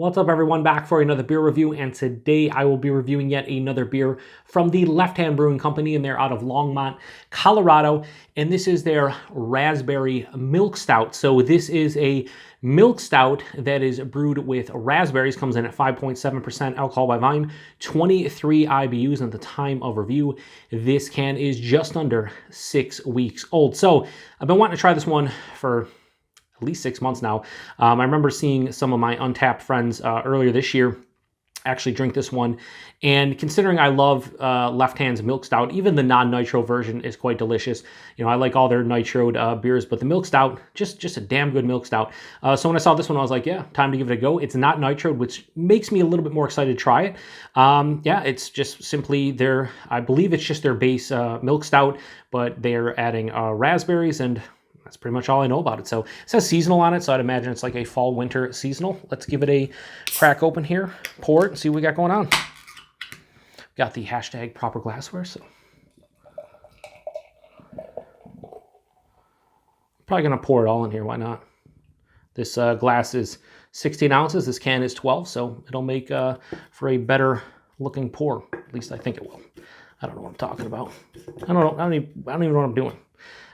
What's up everyone, back for another beer review, and today I will be reviewing yet another beer from the Left Hand Brewing Company, and they're out of Longmont, Colorado, and this is their Raspberry Milk Stout. So this is a milk stout that is brewed with raspberries, comes in at 5.7% alcohol by volume, 23 IBUs, and at the time of review, this can is just under 6 weeks old. So I've been wanting to try this one for at least 6 months now. I remember seeing some of my Untapped friends earlier this year actually drink this one, and considering I love Left Hand's Milk Stout, even the non-nitro version is quite delicious. You know, I like all their nitroed beers, but the Milk Stout, just a damn good Milk Stout. So when I saw this one, I was like, yeah, time to give it a go. It's not nitroed, which makes me a little bit more excited to try it. Yeah, it's just simply their, I believe it's just their base Milk Stout, but they're adding raspberries, and that's pretty much all I know about it. So it says seasonal on it, so I'd imagine it's like a fall-winter seasonal. Let's give it a crack open here, pour it, and see what we got going on. Got the hashtag proper glassware, so probably gonna pour it all in here, why not? This glass is 16 ounces, this can is 12, so it'll make for a better looking pour. At least I think it will. I don't know what I'm talking about. I don't even know what I'm doing.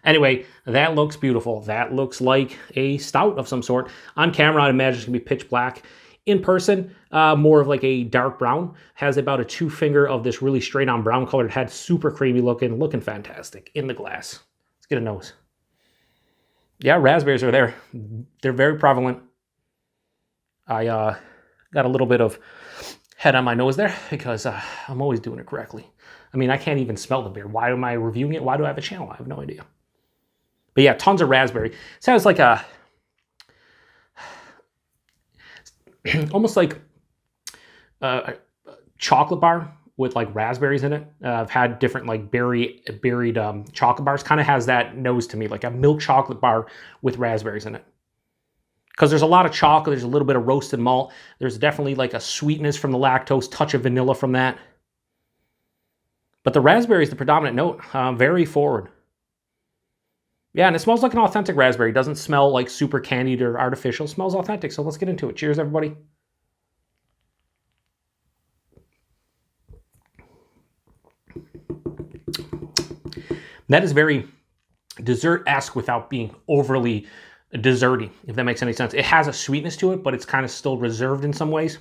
Anyway, that looks beautiful. That looks like a stout of some sort. On camera, I'd imagine it's going to be pitch black. In person, more of like a dark brown. Has about a 2-finger of this really straight on brown colored head. Super creamy looking fantastic in the glass. Let's get a nose. Yeah, raspberries are there. They're very prevalent. I got a little bit of head on my nose there because I'm always doing it correctly. I mean, I can't even smell the beer. Why am I reviewing it? Why do I have a channel? I have no idea. But yeah, tons of raspberry. Sounds like a, almost like a chocolate bar with like raspberries in it. I've had different like buried chocolate bars. Kind of has that nose to me, like a milk chocolate bar with raspberries in it. Because there's a lot of chocolate, there's a little bit of roasted malt. There's definitely like a sweetness from the lactose, touch of vanilla from that. But the raspberry is the predominant note, very forward. Yeah, and it smells like an authentic raspberry. It doesn't smell like super candied or artificial. It smells authentic, so let's get into it. Cheers, everybody. That is very dessert-esque without being overly desserty, if that makes any sense. It has a sweetness to it, but it's kind of still reserved in some ways.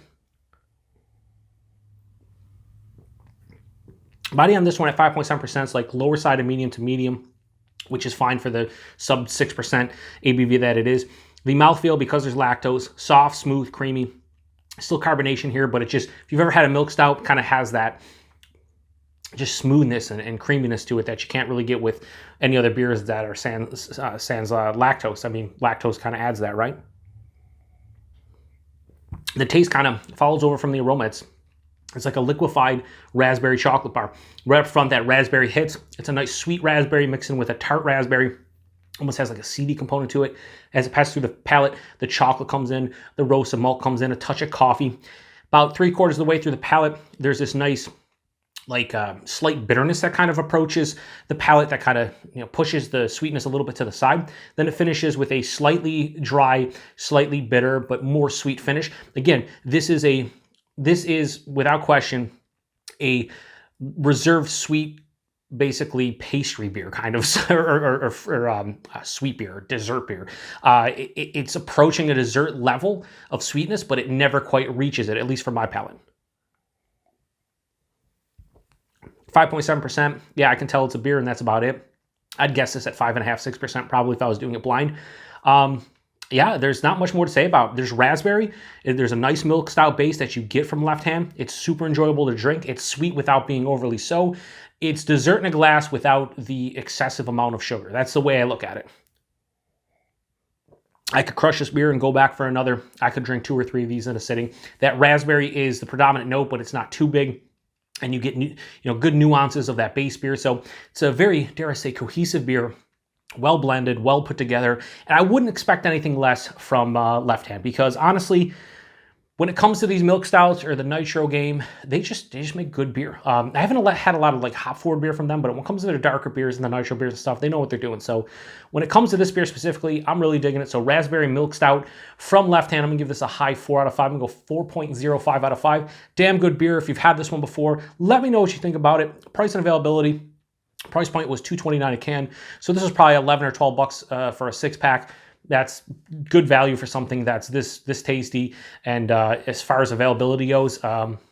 Body on this one at 5.7% is like lower side of medium to medium, which is fine for the sub 6% ABV that it is. The mouthfeel, because there's lactose, soft, smooth, creamy. Still carbonation here, but it just, if you've ever had a milk stout, kind of has that just smoothness and creaminess to it that you can't really get with any other beers that are sans lactose. I mean, lactose kind of adds that, right? The taste kind of follows over from the aroma. It's like a liquefied raspberry chocolate bar. Right up front, that raspberry hits. It's a nice sweet raspberry mixed in with a tart raspberry. Almost has like a seedy component to it. As it passes through the palate, the chocolate comes in, the roasted malt comes in, a touch of coffee. About 3/4 of the way through the palate, there's this nice, like slight bitterness that kind of approaches the palate, that kind of, you know, pushes the sweetness a little bit to the side. Then it finishes with a slightly dry, slightly bitter, but more sweet finish. Again, this is without question a reserved sweet, basically pastry beer kind of, or sweet beer, dessert beer. It's approaching a dessert level of sweetness, but it never quite reaches it, at least for my palate. 5.7%. Yeah, I can tell it's a beer, and that's about it. I'd guess this at 5.5%, 6% probably if I was doing it blind. Yeah, there's not much more to say about it. There's raspberry. There's a nice milk stout base that you get from Left Hand. It's super enjoyable to drink. It's sweet without being overly so. It's dessert in a glass without the excessive amount of sugar. That's the way I look at it. I could crush this beer and go back for another. I could drink 2 or 3 of these in a sitting. That raspberry is the predominant note, but it's not too big. And you get, good nuances of that base beer. So it's a very, dare I say, cohesive beer. Well blended, well put together, and I wouldn't expect anything less from Left Hand, because honestly, When it comes to these milk stouts or the nitro game, they just make good beer. I haven't had a lot of like hop forward beer from them, but when it comes to their darker beers and the nitro beers and stuff, they know what they're doing. So when it comes to this beer specifically, I'm really digging it. So Raspberry Milk Stout from Left Hand, I'm gonna give this a high 4 out of 5. I'm gonna go 4.05 out of 5. Damn good beer. If you've had this one before, let me know what you think about it. Price and availability. Price point was $2.29 a can. So this is probably 11 or 12 bucks for a 6-pack. That's good value for something that's this tasty. And as far as availability goes,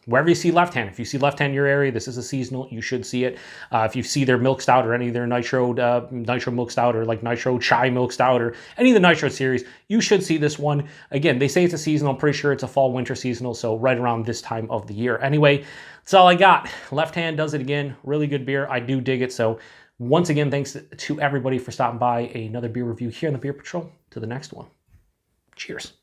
wherever you see Left Hand, if you see Left Hand in your area, this is a seasonal, you should see it. If you see their milk stout or any of their nitro milk stout or like nitro chai milk stout or any of the nitro series, you should see this one. Again, they say it's a seasonal. I'm pretty sure it's a fall winter seasonal, so right around this time of the year. Anyway, that's all I got. Left Hand does it again. Really good beer. I do dig it. So once again, thanks to everybody for stopping by. Another beer review here on the Beer Patrol. To the next one. Cheers.